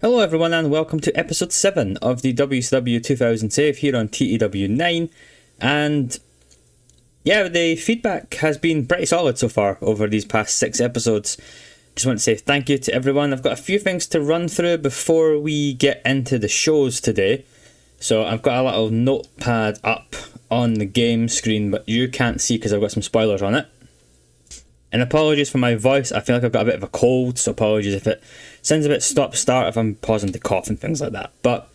Hello everyone and welcome to episode 7 of the WCW 2000 save here on TEW 9, and yeah, the feedback has been pretty solid so far over these past 6 episodes. Just want to say thank you to everyone. I've got a few things to run through before we get into the shows today. So I've got a little notepad up on the game screen, but you can't see because I've got some spoilers on it. And apologies for my voice, I feel like I've got a bit of a cold, so apologies if it sounds a bit stop-start, if I'm pausing to cough and things like that. But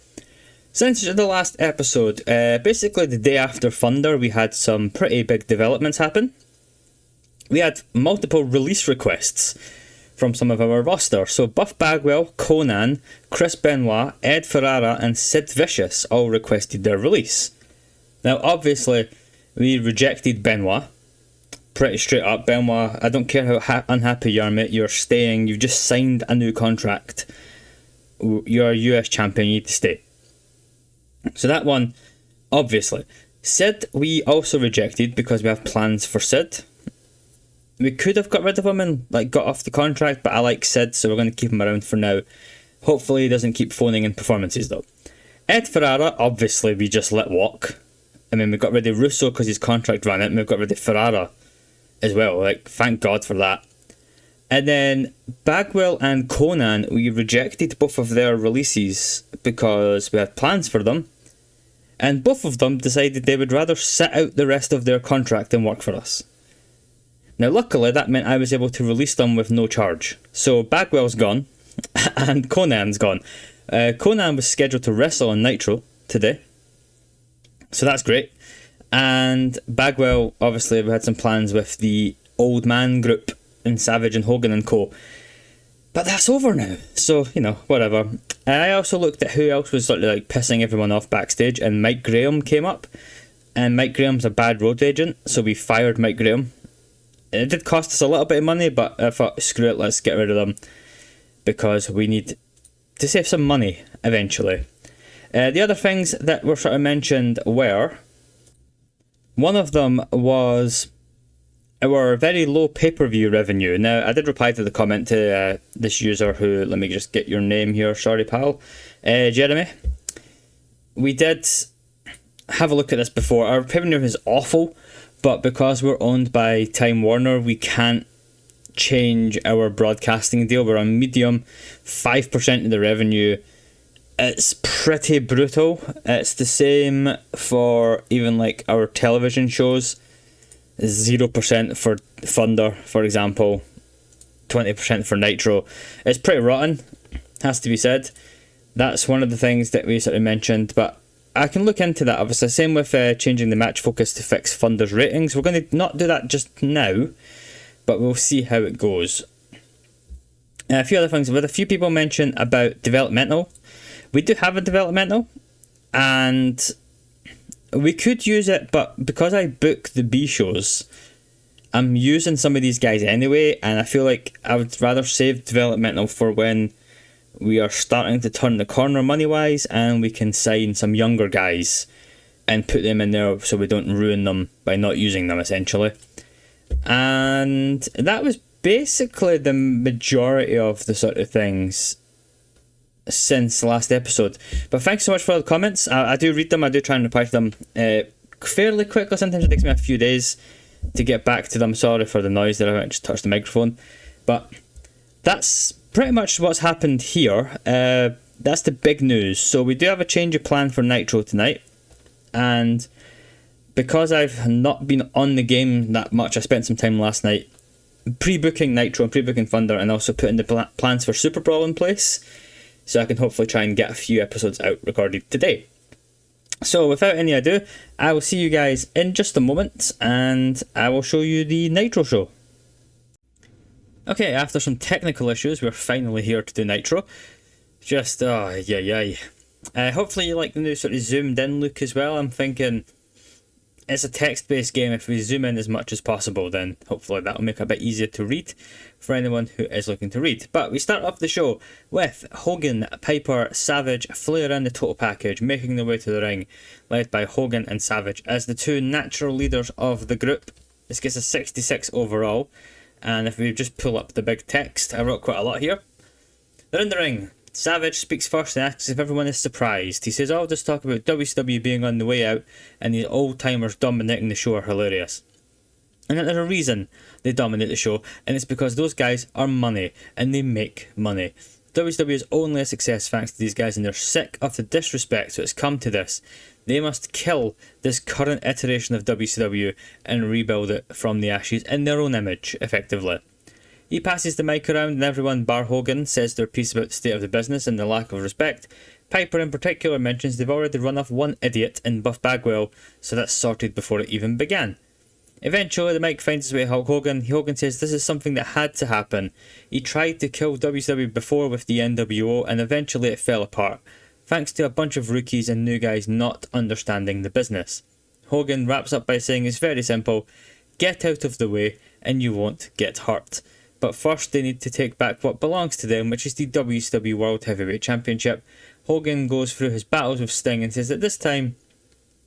since the last episode, basically the day after Thunder, we had some pretty big developments happen. We had multiple release requests from some of our roster. So Buff Bagwell, Conan, Chris Benoit, Ed Ferrara and Sid Vicious all requested their release. Now obviously we rejected Benoit. Pretty straight up, Benoit, I don't care how unhappy you are, mate, you're staying, you've just signed a new contract, you're a US champion, you need to stay. So that one, obviously. Sid, we also rejected because we have plans for Sid. We could have got rid of him and got off the contract, but I like Sid, so we're going to keep him around for now. Hopefully he doesn't keep phoning in performances though. Ed Ferrara, obviously we just let walk. I mean, we got rid of Russo because his contract ran out, and we've got rid of Ferrara as well, thank God for that. And then Bagwell and Conan, we rejected both of their releases because we had plans for them, and both of them decided they would rather sit out the rest of their contract than work for us. Now luckily that meant I was able to release them with no charge. So Bagwell's gone and Conan's gone. Conan was scheduled to wrestle on Nitro today, so that's great. And Bagwell, obviously we had some plans with the Old Man group in Savage and Hogan and co. But that's over now, so, whatever. I also looked at who else was sort of pissing everyone off backstage, and Mike Graham came up. And Mike Graham's a bad road agent, so we fired Mike Graham. It did cost us a little bit of money, but I thought, screw it, let's get rid of them. Because we need to save some money, eventually. The other things that were sort of mentioned were... One of them was our very low pay-per-view revenue. Now, I did reply to the comment to this user who, let me just get your name here, sorry pal, Jeremy. We did have a look at this before. Our pay-per-view is awful, but because we're owned by Time Warner, we can't change our broadcasting deal. We're on medium, 5% of the revenue. It's pretty brutal. It's the same for even our television shows. 0% for Thunder, for example. 20% for Nitro. It's pretty rotten, has to be said. That's one of the things that we sort of mentioned, but I can look into that obviously. Same with changing the match focus to fix Thunder's ratings. We're going to not do that just now, but we'll see how it goes. A few other things. We had a few people mention about developmental. We do have a developmental, and we could use it, but because I book the B shows, I'm using some of these guys anyway, and I feel like I would rather save developmental for when we are starting to turn the corner money-wise, and we can sign some younger guys and put them in there so we don't ruin them by not using them, essentially. And that was basically the majority of the sort of things since the last episode. But thanks so much for all the comments. I do read them, I do try and reply to them fairly quickly. Sometimes it takes me a few days to get back to them. Sorry for the noise there, I just touched the microphone. But that's pretty much what's happened here. That's the big news. So we do have a change of plan for Nitro tonight, and because I've not been on the game that much, I spent some time last night pre-booking Nitro and pre-booking Thunder, and also putting the plans for Super Brawl in place, so I can hopefully try and get a few episodes out recorded today. So without any ado, I will see you guys in just a moment, and I will show you the Nitro show. Okay, after some technical issues, we're finally here to do Nitro. Just, hopefully you like the new sort of zoomed in look as well. I'm thinking it's a text-based game. If we zoom in as much as possible, then hopefully that will make it a bit easier to read for anyone who is looking to read. But we start off the show with Hogan, Piper, Savage, Flair and the Total Package making their way to the ring, led by Hogan and Savage as the two natural leaders of the group. This gets a 66 overall, and if we just pull up the big text, I wrote quite a lot here. They're in the ring. Savage speaks first and asks if everyone is surprised. He says, all this talk about WCW being on the way out and these old-timers dominating the show are hilarious. And that there's a reason they dominate the show, and it's because those guys are money, and they make money. WCW is only a success thanks to these guys, and they're sick of the disrespect, so it's come to this. They must kill this current iteration of WCW and rebuild it from the ashes in their own image, effectively. He passes the mic around and everyone bar Hogan says their piece about the state of the business and the lack of respect. Piper in particular mentions they've already run off one idiot in Buff Bagwell, so that's sorted before it even began. Eventually the mic finds its way to Hulk Hogan. Hogan says this is something that had to happen. He tried to kill WCW before with the NWO and eventually it fell apart, thanks to a bunch of rookies and new guys not understanding the business. Hogan wraps up by saying it's very simple, get out of the way and you won't get hurt. But first they need to take back what belongs to them, which is the WCW World Heavyweight Championship. Hogan goes through his battles with Sting and says that this time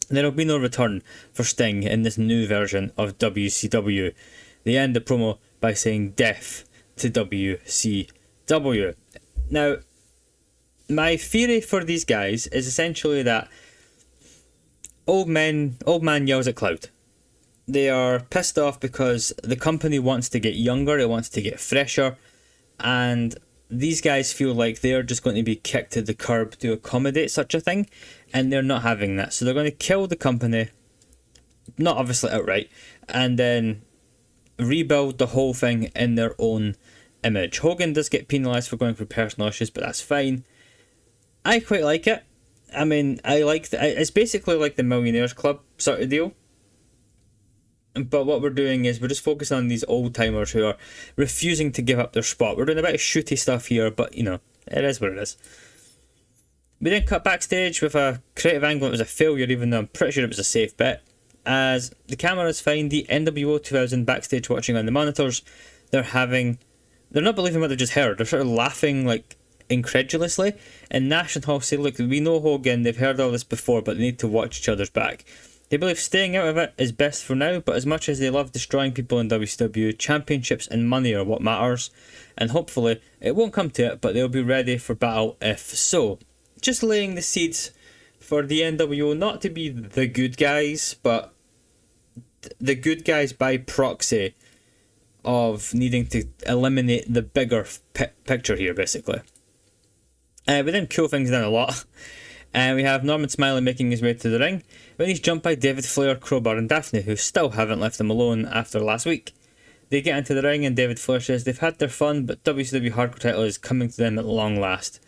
there will be no return for Sting in this new version of WCW. They end the promo by saying death to WCW. Now, my theory for these guys is essentially that old man yells at cloud. They are pissed off because the company wants to get younger, it wants to get fresher, and these guys feel like they're just going to be kicked to the curb to accommodate such a thing, and they're not having that. So they're going to kill the company, not obviously outright, and then rebuild the whole thing in their own image. Hogan does get penalised for going through personal issues, but that's fine. I quite like it. I mean, it's basically like the Millionaires Club sort of deal. But what we're doing is we're just focusing on these old timers who are refusing to give up their spot. We're doing a bit of shooty stuff here, but you know, it is what it is. We then cut backstage with a creative angle. It was a failure, even though I'm pretty sure it was a safe bet. As the cameras find the NWO 2000 backstage watching on the monitors, they're not believing what they've just heard. They're sort of laughing like incredulously. And Nash and Hall say, look, we know Hogan, they've heard all this before, but they need to watch each other's back. They believe staying out of it is best for now, but as much as they love destroying people in WCW, championships and money are what matters, and hopefully it won't come to it, but they'll be ready for battle if so. Just laying the seeds for the NWO not to be the good guys, but the good guys by proxy of needing to eliminate the bigger picture here, basically. We then cool things down a lot. We have Norman Smiley making his way to the ring, when he's jumped by David Flair, Crowbar and Daphne, who still haven't left him alone after last week. They get into the ring and David Flair says they've had their fun, but WCW Hardcore title is coming to them at long last.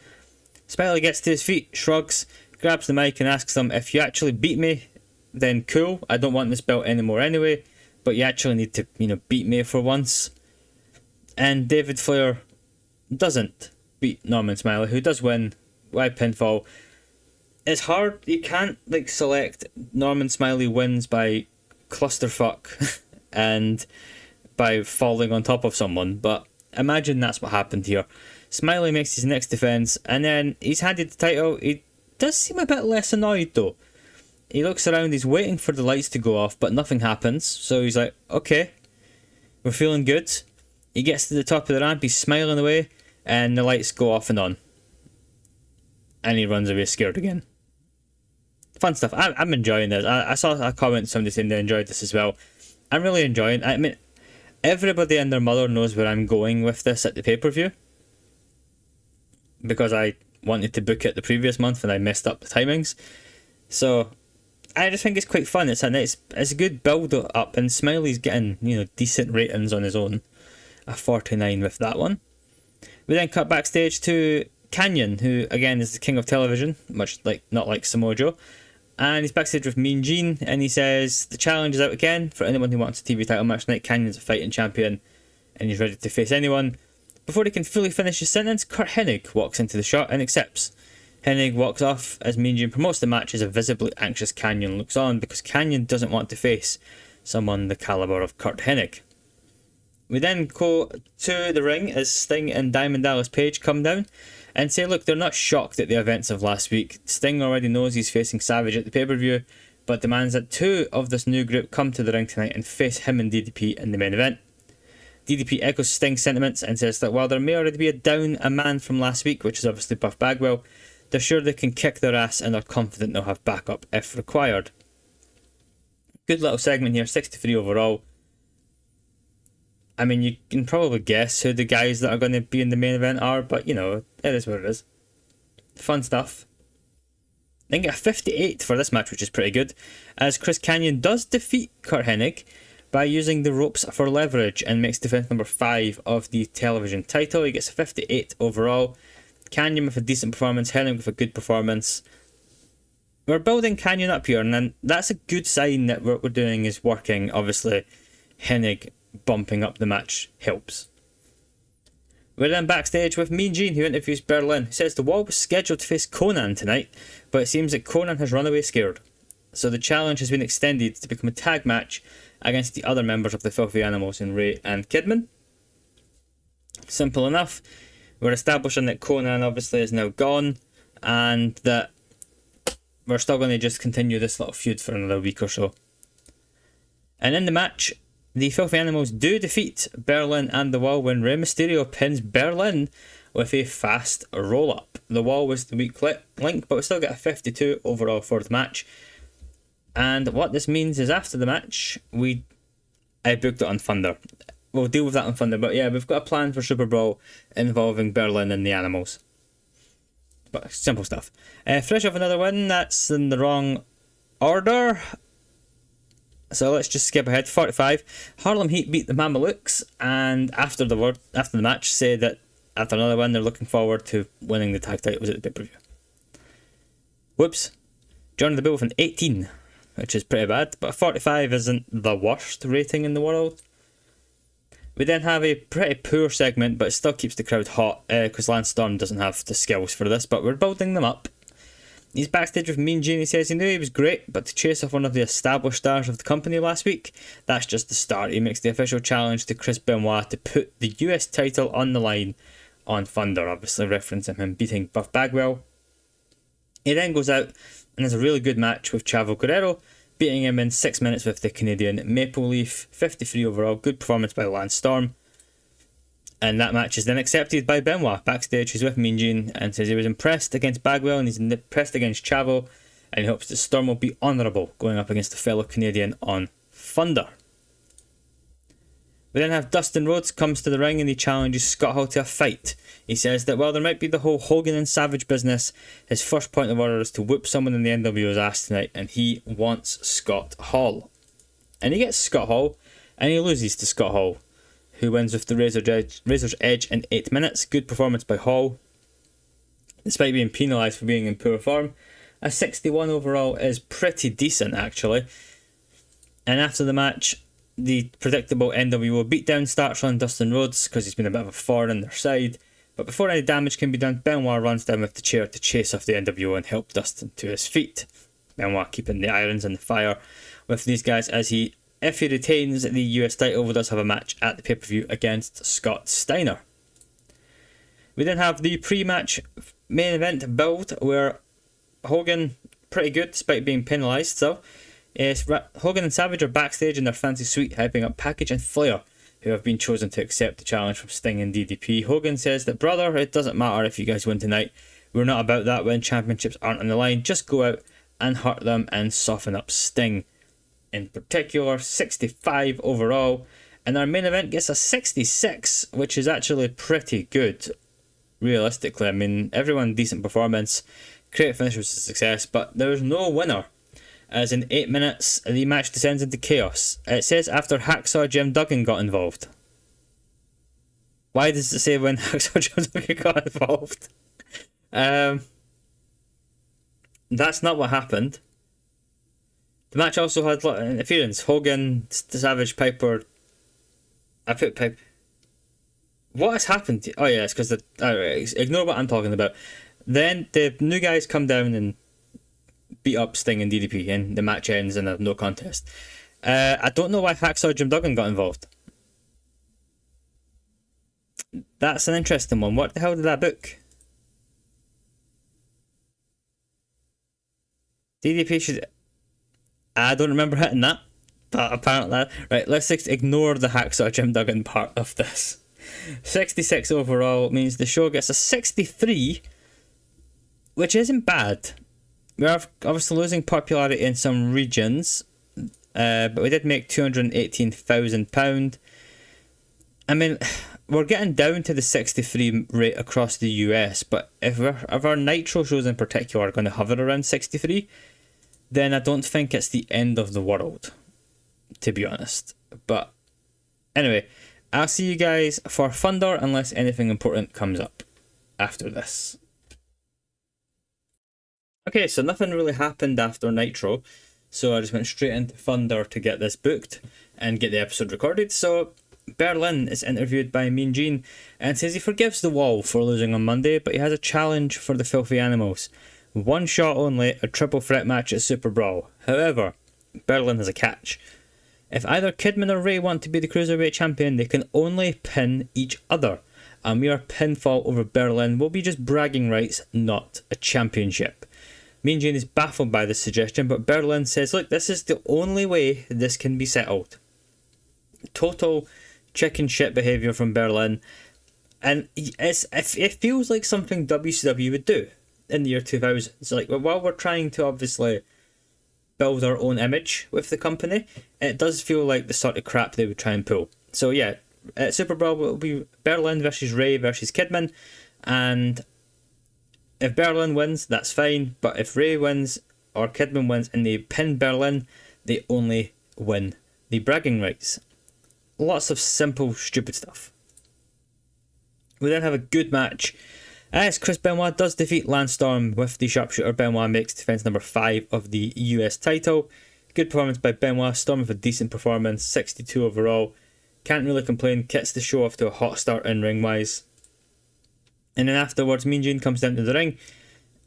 Smiley gets to his feet, shrugs, grabs the mic and asks them, if you actually beat me, then cool, I don't want this belt anymore anyway, but you actually need to, beat me for once. And David Flair doesn't beat Norman Smiley, who does win by pinfall. It's hard, you can't select Norman Smiley wins by clusterfuck and by falling on top of someone, but imagine that's what happened here. Smiley makes his next defence and then he's handed the title. He does seem a bit less annoyed though. He looks around, he's waiting for the lights to go off, but nothing happens, so he's like, okay, we're feeling good. He gets to the top of the ramp, he's smiling away, and the lights go off and on. And he runs away scared again. Fun stuff. I'm enjoying this. I saw a comment somebody saying they enjoyed this as well. I'm really enjoying it. I mean, everybody and their mother knows where I'm going with this at the pay-per-view, because I wanted to book it the previous month and I messed up the timings. So I just think it's quite fun. It's a good build up, and Smiley's getting decent ratings on his own. A 49 with that one. We then cut backstage to Canyon, who again is the king of television, much not like Samoa Joe. And he's backstage with Mean Gene, and he says the challenge is out again for anyone who wants a TV title match tonight. Canyon's a fighting champion, and he's ready to face anyone. Before he can fully finish his sentence, Kurt Hennig walks into the shot and accepts. Hennig walks off as Mean Gene promotes the match as a visibly anxious Canyon looks on, because Canyon doesn't want to face someone the caliber of Kurt Hennig. We then go to the ring as Sting and Diamond Dallas Page come down and say, look, they're not shocked at the events of last week. Sting already knows he's facing Savage at the pay-per-view, but demands that two of this new group come to the ring tonight and face him and DDP in the main event. DDP echoes Sting's sentiments and says that while there may already be a man from last week, which is obviously Buff Bagwell, they're sure they can kick their ass and are confident they'll have backup if required. Good little segment here, 63 overall. I mean, you can probably guess who the guys that are going to be in the main event are, but you know, it is what it is. Fun stuff. Then get a 58 for this match, which is pretty good, as Chris Kanyon does defeat Curt Hennig by using the ropes for leverage and makes defense number 5 of the television title. He gets a 58 overall. Kanyon with a decent performance, Hennig with a good performance. We're building Kanyon up here, and then that's a good sign that what we're doing is working. Obviously, Hennig bumping up the match helps. We're then backstage with Mean Gene, who interviews Berlin. He says the Wall was scheduled to face Conan tonight, but it seems that Conan has run away scared. So the challenge has been extended to become a tag match against the other members of the Filthy Animals in Ray and Kidman. Simple enough. We're establishing that Conan obviously is now gone, and that we're still going to just continue this little feud for another week or so. And in the match, the Filthy Animals do defeat Berlin and the Wall when Rey Mysterio pins Berlin with a fast roll-up. The Wall was the weak link, but we still get a 52 overall for the match. And what this means is after the match, I booked it on Thunder. We'll deal with that on Thunder, but yeah, we've got a plan for Super Brawl involving Berlin and the Animals. But simple stuff. Fresh off another win, that's in the wrong order. So let's just skip ahead. 45. Harlem Heat beat the Mamalukes, and after the match, say that after another win, they're looking forward to winning the tag titles at the pay-per-view. Whoops. Johnny the Bill with an 18, which is pretty bad, but a 45 isn't the worst rating in the world. We then have a pretty poor segment, but it still keeps the crowd hot, because Lance Storm doesn't have the skills for this, but we're building them up. He's backstage with Mean Gene. He says he knew he was great, but to chase off one of the established stars of the company last week, that's just the start. He makes the official challenge to Chris Benoit to put the US title on the line on Thunder, obviously referencing him beating Buff Bagwell. He then goes out and has a really good match with Chavo Guerrero, beating him in 6 minutes with the Canadian Maple Leaf. 53 overall, good performance by Lance Storm. And that match is then accepted by Benoit. Backstage, he's with Mean Gene and says he was impressed against Bagwell and he's impressed against Chavo, and he hopes that Storm will be honourable going up against a fellow Canadian on Thunder. We then have Dustin Rhodes comes to the ring and he challenges Scott Hall to a fight. He says that while there might be the whole Hogan and Savage business, his first point of order is to whoop someone in the NWO's ass tonight, and he wants Scott Hall. And he gets Scott Hall, and he loses to Scott Hall, who wins with the Razor's Edge in 8 minutes. Good performance by Hall, despite being penalised for being in poor form. A 61 overall is pretty decent, actually. And after the match, the predictable NWO beatdown starts on Dustin Rhodes, because he's been a bit of a thorn in their side. But before any damage can be done, Benoit runs down with the chair to chase off the NWO and help Dustin to his feet. Benoit keeping the irons in the fire with these guys, as if he retains the US title, he does have a match at the pay-per-view against Scott Steiner. We then have the pre-match main event build, where Hogan, pretty good despite being penalised. So Hogan and Savage are backstage in their fancy suite hyping up Package and Flair, who have been chosen to accept the challenge from Sting and DDP. Hogan says that, brother, it doesn't matter if you guys win tonight. We're not about that when championships aren't on the line. Just go out and hurt them and soften up Sting. In particular, 65 overall. And our main event gets a 66, which is actually pretty good, realistically. I mean, everyone decent performance. Great finish was a success, but there's no winner, as in 8 minutes, the match descends into chaos. It says after Hacksaw Jim Duggan got involved. Why does it say when Hacksaw Jim Duggan got involved? That's not what happened. The match also had a lot of interference. Hogan, Savage, Piper. I put Piper. What has happened? Oh yeah, it's because ignore what I'm talking about. Then the new guys come down and beat up Sting and DDP, and the match ends in a no contest. I don't know why Hacksaw Jim Duggan got involved. That's an interesting one. What the hell did that book? DDP should... I don't remember hitting that. But apparently, right, let's ignore the Hacksaw Jim Duggan part of this. 66 overall means the show gets a 63, which isn't bad. We are obviously losing popularity in some regions, but we did make £218,000. I mean, we're getting down to the 63 rate across the US, but if our Nitro shows in particular are going to hover around 63, then I don't think it's the end of the world, to be honest. But anyway, I'll see you guys for Thunder unless anything important comes up after this. Okay, so nothing really happened after Nitro, so I just went straight into Thunder to get this booked and get the episode recorded. So Berlin is interviewed by Mean Gene and says he forgives the Wall for losing on Monday, but he has a challenge for the Filthy Animals. One shot only, a triple threat match at Super Brawl. However, Berlin has a catch. If either Kidman or Ray want to be the Cruiserweight Champion, they can only pin each other. A mere pinfall over Berlin will be just bragging rights, not a championship. Mean Gene is baffled by this suggestion, but Berlin says, look, this is the only way this can be settled. Total chicken shit behaviour from Berlin, and it feels like something WCW would do in the year 2000. So like, while we're trying to obviously build our own image with the company, it does feel like the sort of crap they would try and pull. So yeah, Super Brawl will be Berlin versus Ray versus Kidman, and if Berlin wins, that's fine, but if Ray wins or Kidman wins and they pin Berlin, they only win the bragging rights. Lots of simple, stupid stuff. We then have a good match as Chris Benoit does defeat Lance Storm with the sharpshooter. Benoit makes defense number 5 of the US title. Good performance by Benoit. Storm with a decent performance, 62 overall. Can't really complain, gets the show off to a hot start in ring wise. And then afterwards, Mean Gene comes down to the ring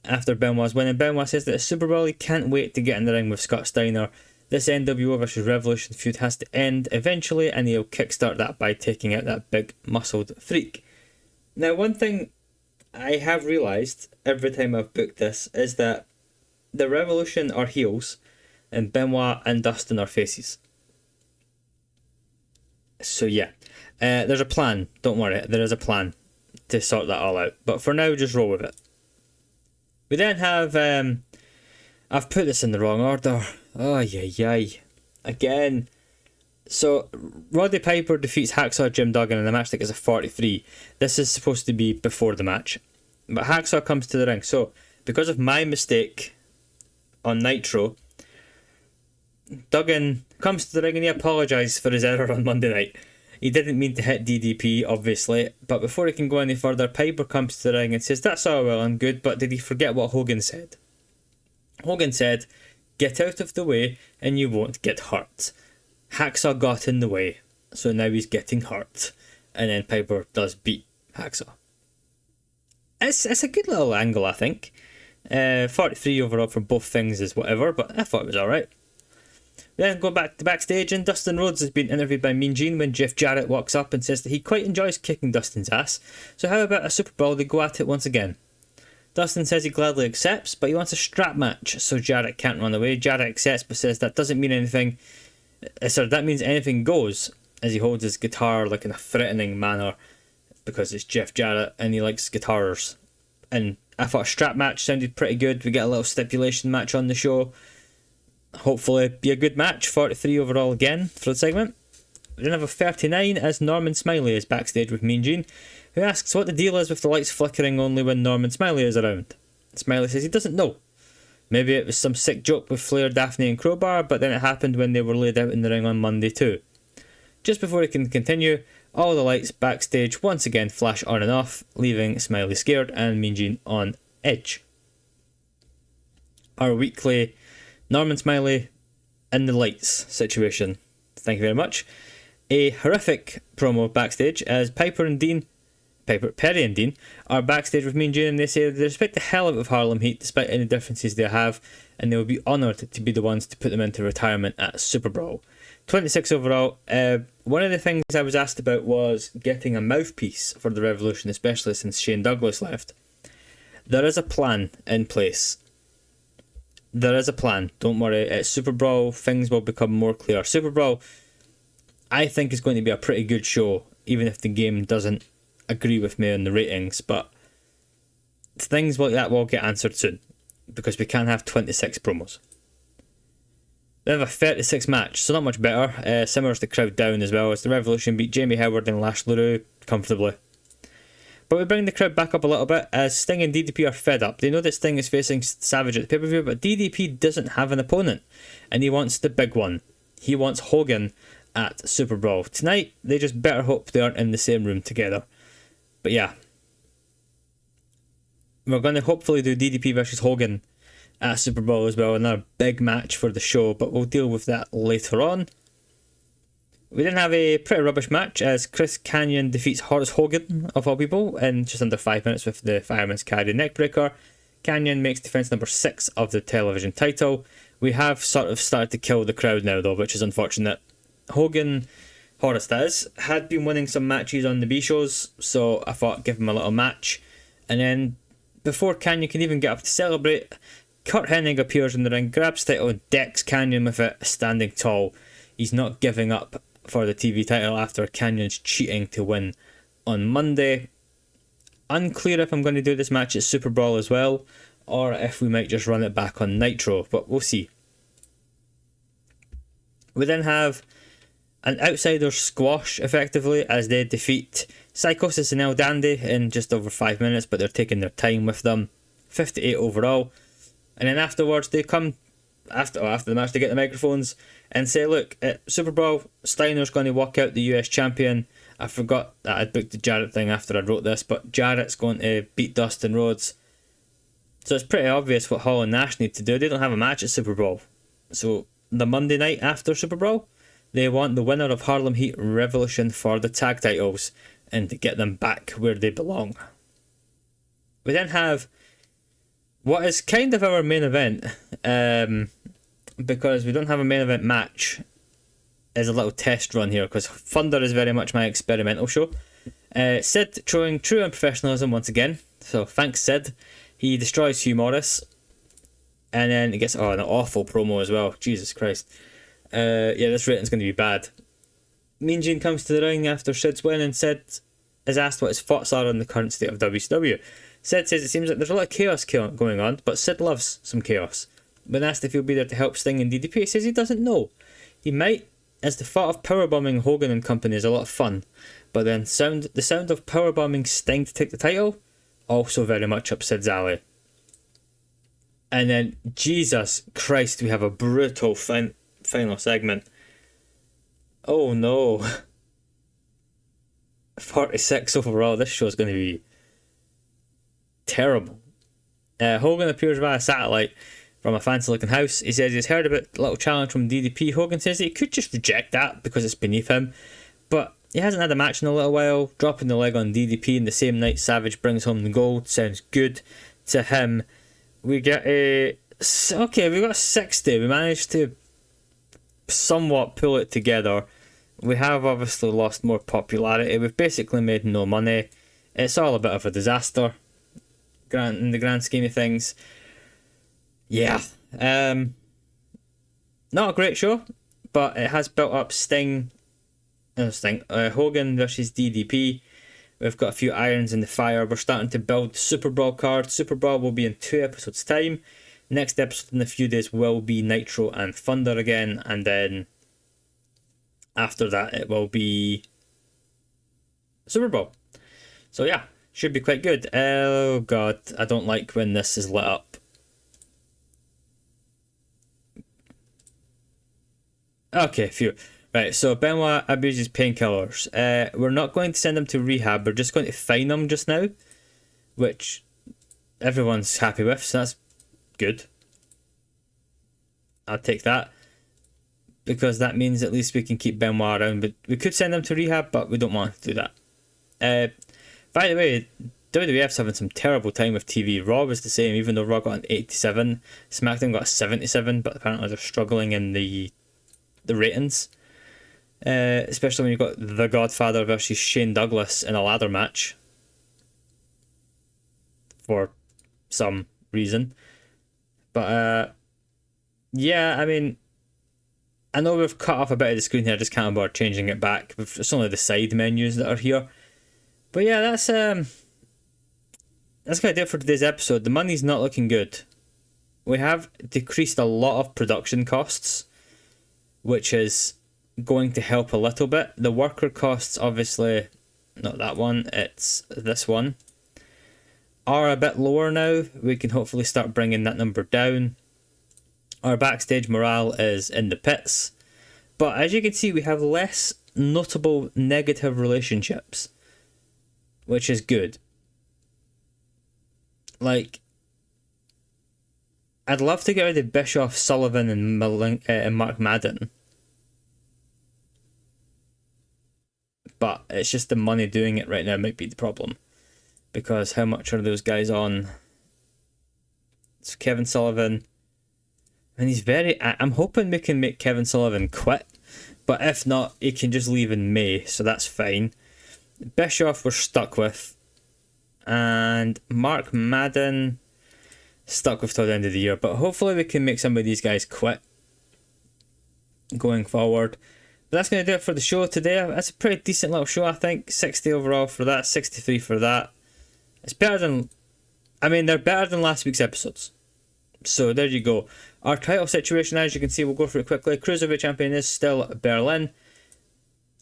after Benoit's win, and Benoit says that at Super Bowl he can't wait to get in the ring with Scott Steiner. This NWO vs Revolution feud has to end eventually, and he'll kickstart that by taking out that big muscled freak. Now, one thing I have realised every time I've booked this is that the Revolution are heels and Benoit and Dustin are faces. So yeah, there's a plan, don't worry, there is a plan to sort that all out, but for now just roll with it. We then have I've put this in the wrong order, again. So Roddy Piper defeats Hacksaw Jim Duggan in a match that gets a 43. This is supposed to be before the match, but Hacksaw comes to the ring. So because of my mistake on Nitro, Duggan comes to the ring and he apologises for his error on Monday night. He didn't mean to hit DDP, obviously, but before he can go any further, Piper comes to the ring and says, that's all well and good, but did he forget what Hogan said? Hogan said, get out of the way and you won't get hurt. Hacksaw got in the way, so now he's getting hurt. And then Piper does beat Hacksaw. It's a good little angle, I think. 43 overall for both things is whatever, but I thought it was alright. We then go back to backstage, and Dustin Rhodes has been interviewed by Mean Gene when Jeff Jarrett walks up and says that he quite enjoys kicking Dustin's ass, so how about a Super Bowl they go at it once again? Dustin says he gladly accepts, but he wants a strap match so Jarrett can't run away. Jarrett accepts but says that doesn't mean anything. That means anything goes, as he holds his guitar like in a threatening manner because it's Jeff Jarrett and he likes guitars. And I thought a strap match sounded pretty good. We get a little stipulation match on the show. Hopefully be a good match. 43 overall again for the segment. We then have a 39 as Norman Smiley is backstage with Mean Gene, who asks what the deal is with the lights flickering only when Norman Smiley is around. Smiley says he doesn't know. Maybe it was some sick joke with Flair, Daphne and Crowbar, but then it happened when they were laid out in the ring on Monday too. Just before he can continue, all the lights backstage once again flash on and off, leaving Smiley scared and Mean Gene on edge. Our weekly Norman Smiley in the lights situation. Thank you very much. A horrific promo backstage as Perry and Dean are backstage with Mean Gene, and they say they respect the hell out of Harlem Heat despite any differences they have, and they will be honoured to be the ones to put them into retirement at Super Brawl. 26 overall. One of the things I was asked about was getting a mouthpiece for the Revolution, especially since Shane Douglas left. There is a plan in place. there is a plan. Don't worry. At Super Brawl, things will become more clear. Super Brawl, I think, is going to be a pretty good show, even if the game doesn't agree with me on the ratings. But things like that will get answered soon, because we can't have 26 promos. They have a 36 match, so not much better. Simmers the crowd down as well, as the Revolution beat Jamie Howard and Lash LaRue comfortably. But we bring the crowd back up a little bit, as Sting and DDP are fed up. They know that Sting is facing Savage at the pay-per-view, but DDP doesn't have an opponent, and he wants the big one. He wants Hogan at Super Brawl. Tonight, they just better hope they aren't in the same room together. But yeah, we're going to hopefully do DDP versus Hogan at Super Brawl as well. Another big match for the show, but we'll deal with that later on. We then have a pretty rubbish match, as Chris Kanyon defeats Horace Hogan, of all people, in just under 5 minutes with the Fireman's Carry neckbreaker. Kanyon makes defense number 6 of the television title. We have sort of started to kill the crowd now, though, which is unfortunate. Hogan, Horace that is, had been winning some matches on the B shows, so I thought give him a little match. And then, before Kanyon can even get up to celebrate, Kurt Hennig appears in the ring, grabs the title and decks Kanyon with it, standing tall. He's not giving up for the TV title after Canyon's cheating to win on Monday. Unclear if I'm going to do this match at Super Brawl as well, or if we might just run it back on Nitro, but we'll see. We then have an outsider squash, effectively, as they defeat Psychosis and El Dandy in just over 5 minutes, but they're taking their time with them. 58 overall. And then afterwards, they come after the match, they get the microphones and say, look, at Super Brawl, Steiner's going to walk out the US champion. I forgot that I'd booked the Jarrett thing after I wrote this, but Jarrett's going to beat Dustin Rhodes. So it's pretty obvious what Hall and Nash need to do. They don't have a match at Super Brawl. So the Monday night after Super Brawl, they want the winner of Harlem Heat Revolution for the tag titles and to get them back where they belong. We then have what is kind of our main event, because we don't have a main event match, is a little test run here, because Thunder is very much my experimental show. Sid showing true unprofessionalism once again, so thanks Sid. He destroys Hugh Morris, and then he gets an awful promo as well, Jesus Christ. Yeah, this rating's going to be bad. Mean Gene comes to the ring after Sid's win, and Sid is asked what his thoughts are on the current state of WCW. Sid says it seems like there's a lot of chaos going on, but Sid loves some chaos. When asked if he'll be there to help Sting and DDP, he says he doesn't know. He might, as the thought of powerbombing Hogan and company is a lot of fun, but then the sound of powerbombing Sting to take the title, also very much up Sid's alley. And then, Jesus Christ, we have a brutal final segment. Oh no. 46 overall, this show's going to be terrible. Hogan appears via satellite from a fancy looking house. He says he's heard about a little challenge from DDP. Hogan says he could just reject that because it's beneath him, but he hasn't had a match in a little while. Dropping the leg on DDP in the same night Savage brings home the gold sounds good to him. We get we got 60. We managed to somewhat pull it together. We have obviously lost more popularity. We've basically made no money. It's all a bit of a disaster in the grand scheme of things. Yeah. Not a great show, but it has built up Hogan versus DDP. We've got a few irons in the fire. We're starting to build the Super Brawl card. Super Brawl will be in 2 episodes' time. Next episode in a few days will be Nitro and Thunder again, and then after that it will be Super Brawl. So yeah, should be quite good. Oh god, I don't like when this is lit up. Okay, phew. Right, so Benoit abuses painkillers. We're not going to send him to rehab, we're just going to fine him just now, which everyone's happy with, so that's good. I'll take that, because that means at least we can keep Benoit around. But we could send him to rehab, but we don't want to do that. By the way, WWF's having some terrible time with TV. Raw was the same, even though Raw got an 87. SmackDown got a 77, but apparently they're struggling in the ratings. Especially when you've got The Godfather versus Shane Douglas in a ladder match. For some reason. But yeah, I mean, I know we've cut off a bit of the screen here, I just can't bother changing it back. It's only the side menus that are here. But yeah, that's gonna do it for today's episode. The money's not looking good. We have decreased a lot of production costs, which is going to help a little bit. The worker costs, obviously, not that one, it's this one, are a bit lower now. We can hopefully start bringing that number down. Our backstage morale is in the pits. But as you can see, we have less notable negative relationships, which is good. Like, I'd love to get rid of Bischoff, Sullivan, and Mark Madden. But it's just the money doing it right now might be the problem. Because how much are those guys on? It's Kevin Sullivan. And he's very... I'm hoping we can make Kevin Sullivan quit. But if not, he can just leave in May. So that's fine. Bischoff we're stuck with. And Mark Madden... stuck with till the end of the year. But hopefully we can make some of these guys quit going forward. But that's going to do it for the show today. That's a pretty decent little show, I think. 60 overall for that, 63 for that. It's better than... I mean, they're better than last week's episodes. So there you go. Our title situation, as you can see, we'll go through it quickly. Cruiserweight champion is still Berlin.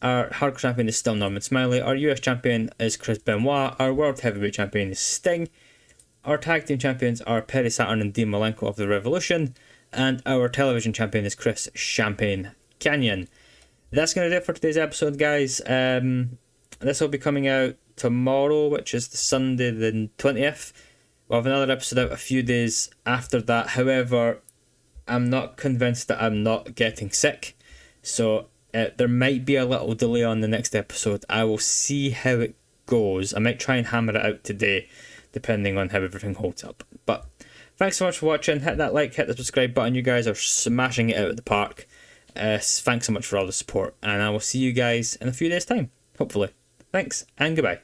Our hardcore champion is still Norman Smiley. Our US champion is Chris Benoit. Our world heavyweight champion is Sting. Our tag team champions are Perry Saturn and Dean Malenko of the Revolution. And our television champion is Chris Champagne Canyon. That's going to do it for today's episode, guys. This will be coming out tomorrow, which is the Sunday the 20th. We'll have another episode out a few days after that. However, I'm not convinced that I'm not getting sick. So there might be a little delay on the next episode. I will see how it goes. I might try and hammer it out today, depending on how everything holds up. But thanks so much for watching. Hit that like, hit the subscribe button. You guys are smashing it out of the park. Thanks so much for all the support. And I will see you guys in a few days' time, hopefully. Thanks, and goodbye.